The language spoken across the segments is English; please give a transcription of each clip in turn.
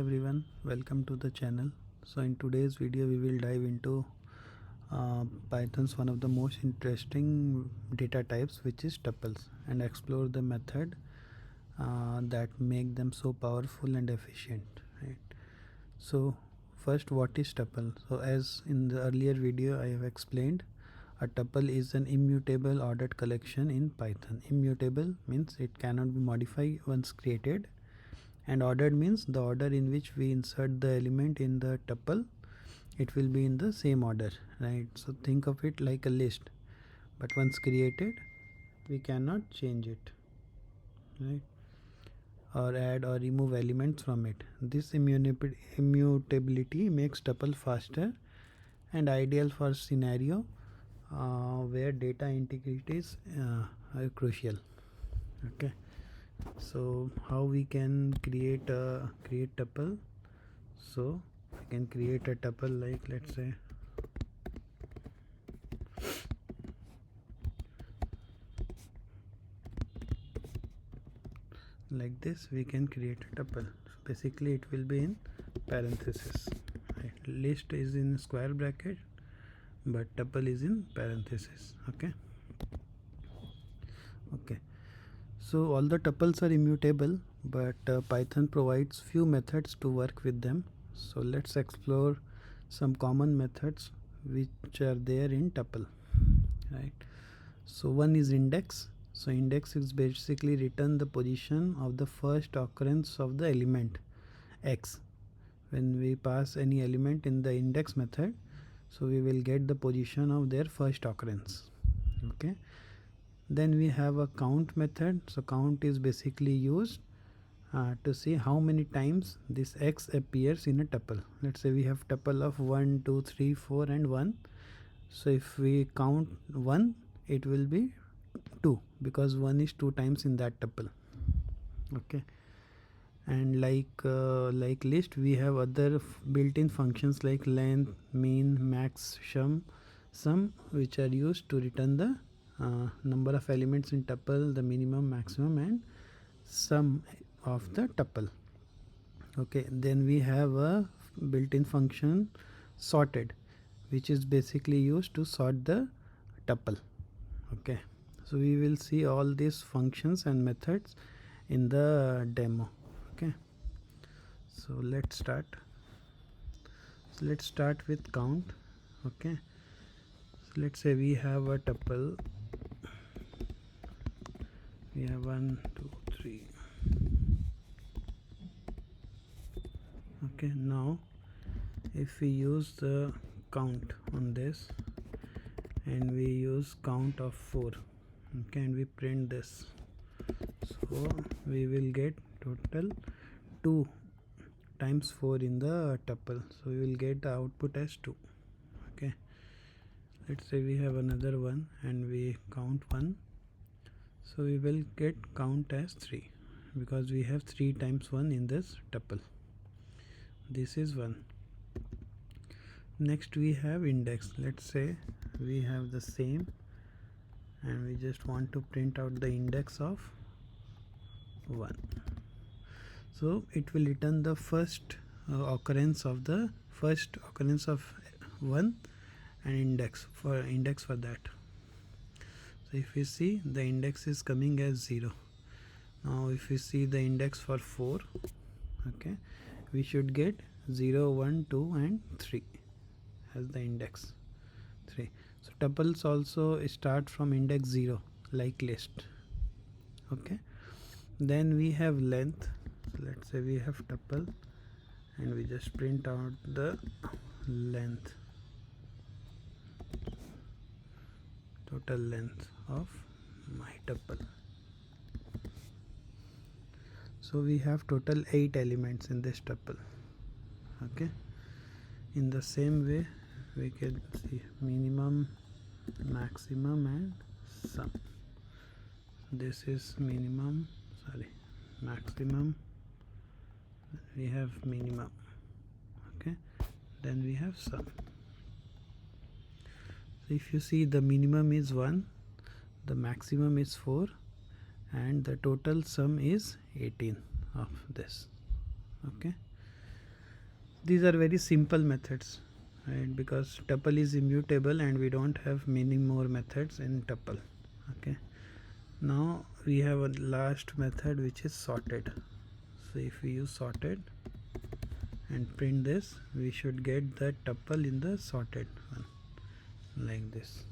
Everyone, welcome to the channel. So in today's video we will dive into Python's one of the most interesting data types, which is tuples, and explore the method that make them so powerful and efficient, right? So first, what is tuple? So as in the earlier video I have explained, a tuple is an immutable ordered collection in Python. Immutable means it cannot be modified once created, and ordered means the order in which we insert the element in the tuple, it will be in the same order, right? So think of it like a list, but once created we cannot change it, right, or add or remove elements from it. This immutability makes tuple faster and ideal for scenario where data integrity is crucial. Okay, so how we can create tuple? So I can create a tuple like, let's say, like this. We can create a tuple. So basically it will be in parenthesis, right? List is in square bracket, but tuple is in parenthesis. Okay, so all the tuples are immutable, but Python provides few methods to work with them. So let's explore some common methods which are there in tuple, right? So one is index. So index is basically return the position of the first occurrence of the element x. When we pass any element in the index method, so we will get the position of their first occurrence. Okay, then we have a count method. So count is basically used to see how many times this x appears in a tuple. Let's say we have tuple of 1, 2, 3, 4 and 1. So if we count 1, it will be 2, because 1 is 2 times in that tuple. Okay, and like list, we have other built-in functions like length, mean, max, sum, which are used to return the number of elements in tuple, the minimum, maximum and sum of the tuple. Okay, then we have a built-in function sorted, which is basically used to sort the tuple. Okay, so we will see all these functions and methods in the demo. Okay, so let's start. So let's start with count. Okay, so let's say we have a tuple. We have 1, 2, 3. Okay, now if we use the count on this and we use count of 4, okay, and we print this, so we will get total 2 times 4 in the tuple, so we will get the output as 2. Okay, let's say we have another one and we count 1, so we will get count as 3, because we have 3 times 1 in this tuple. This is 1. Next we have index. Let's say we have the same and we just want to print out the index of 1. So it will return the first occurrence of 1 and index for that. So if we see, the index is coming as 0. Now if we see the index for 4, okay, we should get 0, 1, 2 and 3 as the index 3. So tuples also start from index 0 like list. Okay, then we have length. So let's say we have tuple and we just print out the length, total length of my tuple. So we have total 8 elements in this tuple. Okay, in the same way we can see minimum, maximum and sum. This is maximum, we have minimum. Okay, then we have sum. So if you see, the minimum is 1, the maximum is 4 and the total sum is 18 of this. Okay, These are very simple methods, right? Because tuple is immutable and we don't have many more methods in tuple. Okay. Now we have a last method which is sorted. So if we use sorted and print this, we should get the tuple in the sorted one, like this.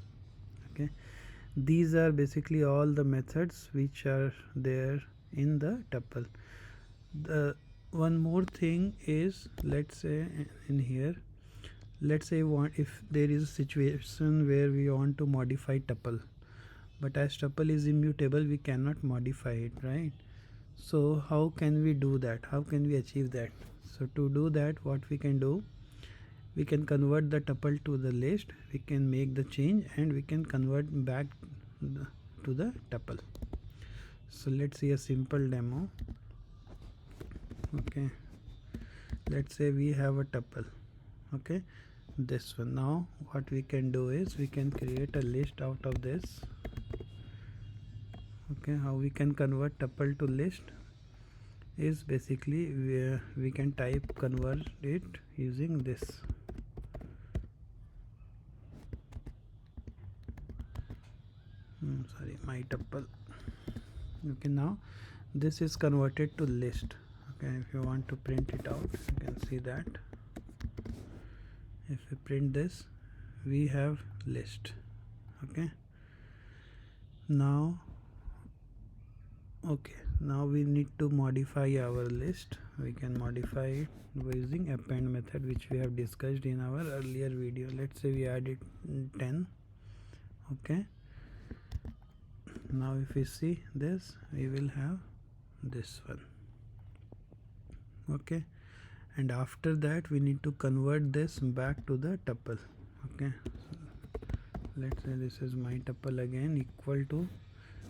Okay. These are basically all the methods which are there in the tuple. The one more thing is, let's say in here, let's say if there is a situation where we want to modify tuple, but as tuple is immutable we cannot modify it, right? So how can we do that? How can we achieve that? So to do that, what we can do, we can convert the tuple to the list, we can make the change, and we can convert back to the tuple. So let's see a simple demo. Okay, let's say we have a tuple. Okay, this one. Now what we can do is we can create a list out of this. Okay, how we can convert tuple to list is basically we can type convert it using this. Sorry, my tuple. Okay, now this is converted to list. Okay, if you want to print it out, you can see that if we print this, we have list. Okay, now now we need to modify our list. We can modify it using append method, which we have discussed in our earlier video. Let's say we added 10. Okay, now if we see this, we will have this one. Okay, and after that we need to convert this back to the tuple. Okay, so let's say this is my tuple again, equal to,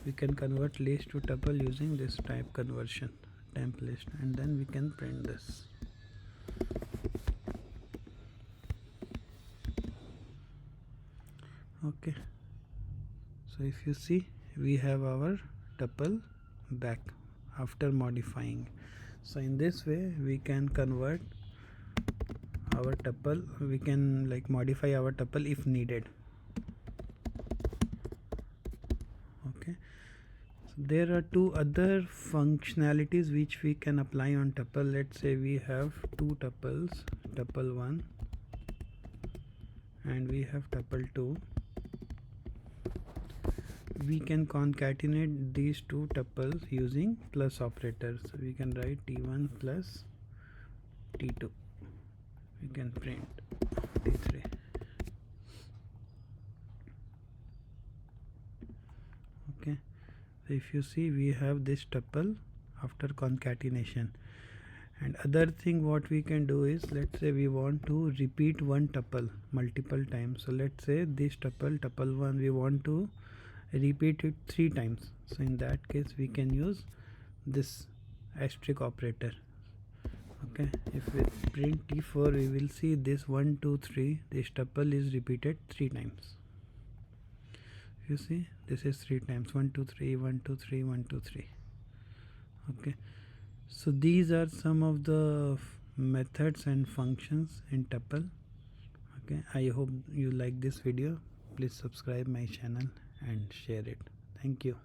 we can convert list to tuple using this type conversion, temp list, and then we can print this. Okay, so if you see, we have our tuple back after modifying. So in this way we can convert our tuple, we can like modify our tuple if needed. Okay, so there are two other functionalities which we can apply on tuple. Let's say we have two tuples, tuple 1 and we have tuple 2. We can concatenate these two tuples using plus operators. So we can write t1 plus t2. We can print t3. Okay, so if you see, we have this tuple after concatenation. And other thing what we can do is, let's say we want to repeat one tuple multiple times. So let's say this tuple 1, we want to repeat it 3 times. So in that case we can use this asterisk operator. Okay, if we print t4, we will see this 1 2 3, this tuple is repeated 3 times. You see, this is 3 times, 1 2 3 1 2 3 1 2 3. Okay, so these are some of the methods and functions in tuple. Okay, I hope you like this video. Please subscribe my channel and share it. Thank you.